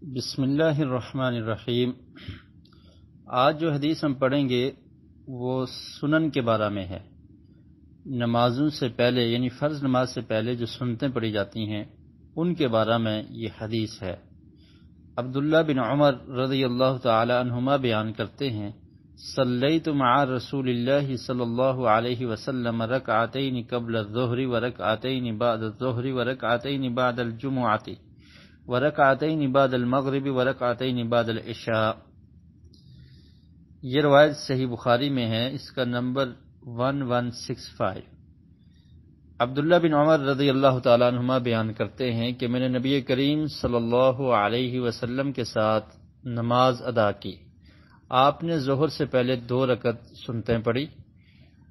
بسم اللہ الرحمن الرحیم۔ آج جو حدیث ہم پڑھیں گے وہ سنن کے بارے میں ہے۔ نمازوں سے پہلے یعنی فرض نماز سے پہلے جو سنتیں پڑھی جاتی ہیں ان کے بارے میں یہ حدیث ہے۔ عبداللہ بن عمر رضی اللہ تعالی عنہما بیان کرتے ہیں، صلیت مع رسول اللہ صلی اللہ علیہ وسلم رکعتین قبل الظہر ورکعتین بعد الظہر ورکعتین بعد الجمعۃ ورکعتین بعد المغرب ورکعتین بعد العشاء۔ یہ روایت صحیح بخاری میں ہے، اس کا نمبر 1165۔ عبداللہ بن عمر رضی اللہ تعالیٰ عنہما بیان کرتے ہیں کہ میں نے نبی کریم صلی اللہ علیہ وسلم کے ساتھ نماز ادا کی۔ آپ نے ظہر سے پہلے 2 رکعت سنتیں پڑھی،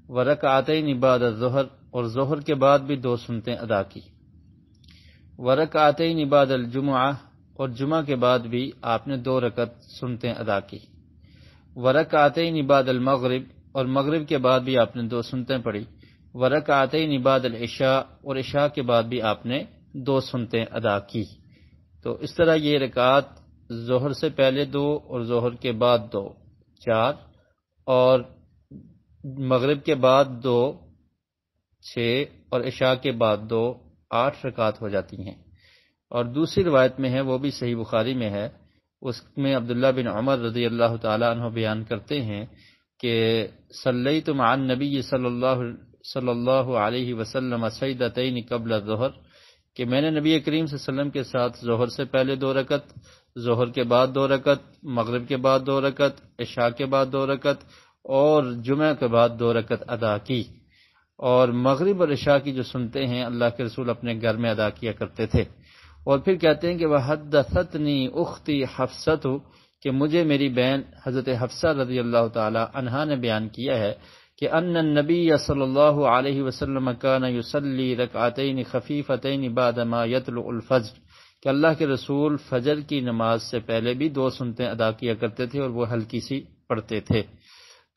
ورکعتین بعد الظہر، اور ظہر کے بعد بھی 2 سنتیں ادا کی، ورکعتین بعد الجمعہ، اور جمعہ کے بعد بھی آپ نے 2 رکعت سنتیں ادا کی، ورکعتین بعد المغرب، اور مغرب کے بعد بھی آپ نے 2 سنتیں پڑھی، ورکعتین بعد العشاء، اور عشاء کے بعد بھی آپ نے 2 سنتیں ادا کی۔ تو اس طرح یہ رکعات ظہر سے پہلے 2 اور ظہر کے بعد 2 4، اور مغرب کے بعد 2 6، اور عشاء کے بعد 2 8 رکعات ہو جاتی ہیں۔ اور دوسری روایت میں ہے، وہ بھی صحیح بخاری میں ہے، اس میں عبداللہ بن عمر رضی اللہ تعالی عنہ بیان کرتے ہیں کہ صلیت مع النبی صلی اللہ علیہ وسلم سجدتین قبل الظہر، کہ میں نے نبی کریم صلی اللہ علیہ وسلم کے ساتھ ظہر سے پہلے 2 رکعت، ظہر کے بعد 2 رکعت، مغرب کے بعد 2 رکعت، عشاء کے بعد 2 رکعت، اور جمعہ کے بعد 2 رکعت ادا کی۔ اور مغرب اور عشاء کی جو سنتے ہیں اللہ کے رسول اپنے گھر میں ادا کیا کرتے تھے۔ اور پھر کہتے ہیں کہ وحدثتنی اختی حفصۃ، کہ مجھے میری بہن حضرت حفصہ رضی اللہ تعالی عنہا نے بیان کیا ہے کہ ان النبی صلی اللہ علیہ وسلم کان یصلی رکعتین خفیفتین بعد ما یطلع الفجر، کہ اللہ کے رسول فجر کی نماز سے پہلے بھی 2 سنتیں ادا کیا کرتے تھے اور وہ ہلکی سی پڑھتے تھے۔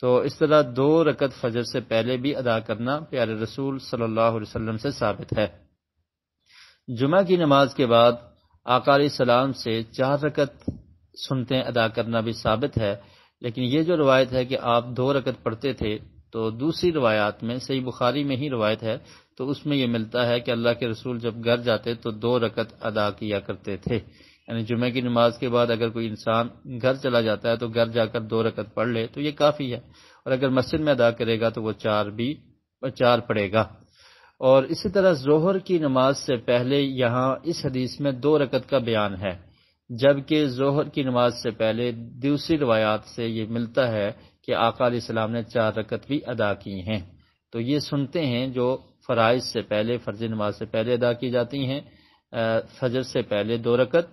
تو اس طرح 2 رکعت فجر سے پہلے بھی ادا کرنا پیارے رسول صلی اللہ علیہ وسلم سے ثابت ہے۔ جمعہ کی نماز کے بعد آقا علیہ السلام سے 4 رکعت سنتیں ادا کرنا بھی ثابت ہے، لیکن یہ جو روایت ہے کہ آپ 2 رکعت پڑھتے تھے، تو دوسری روایات میں صحیح بخاری میں ہی روایت ہے، تو اس میں یہ ملتا ہے کہ اللہ کے رسول جب گھر جاتے تو 2 رکعت ادا کیا کرتے تھے۔ یعنی جمعہ کی نماز کے بعد اگر کوئی انسان گھر چلا جاتا ہے تو گھر جا کر 2 رکعت پڑھ لے تو یہ کافی ہے، اور اگر مسجد میں ادا کرے گا تو وہ 4 پڑھے گا۔ اور اسی طرح ظہر کی نماز سے پہلے یہاں اس حدیث میں 2 رکعت کا بیان ہے، جبکہ ظہر کی نماز سے پہلے دوسری روایات سے یہ ملتا ہے کہ آقا علیہ السلام نے 4 رکعت بھی ادا کی ہیں۔ تو یہ سنتے ہیں جو فرائض سے پہلے، فرض نماز سے پہلے ادا کی جاتی ہیں، فجر سے پہلے 2 رکعت،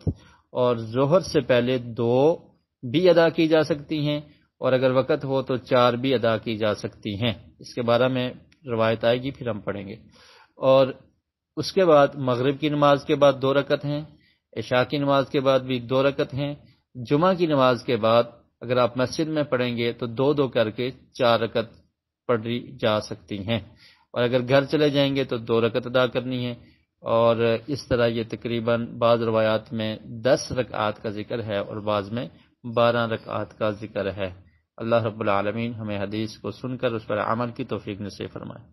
اور ظہر سے پہلے 2 بھی ادا کی جا سکتی ہیں، اور اگر وقت ہو تو 4 بھی ادا کی جا سکتی ہیں۔ اس کے بارے میں روایت آئے گی، پھر ہم پڑھیں گے۔ اور اس کے بعد مغرب کی نماز کے بعد 2 رکعت ہیں، عشاء کی نماز کے بعد بھی 2 رکعت ہیں، جمعہ کی نماز کے بعد اگر آپ مسجد میں پڑھیں گے تو 2 کر کے 4 رکعت پڑھی جا سکتی ہیں، اور اگر گھر چلے جائیں گے تو 2 رکعت ادا کرنی ہے۔ اور اس طرح یہ تقریباً بعض روایات میں 10 رکعات کا ذکر ہے اور بعض میں 12 رکعات کا ذکر ہے۔ اللہ رب العالمین ہمیں حدیث کو سن کر اس پر عمل کی توفیق نصیب فرمائے۔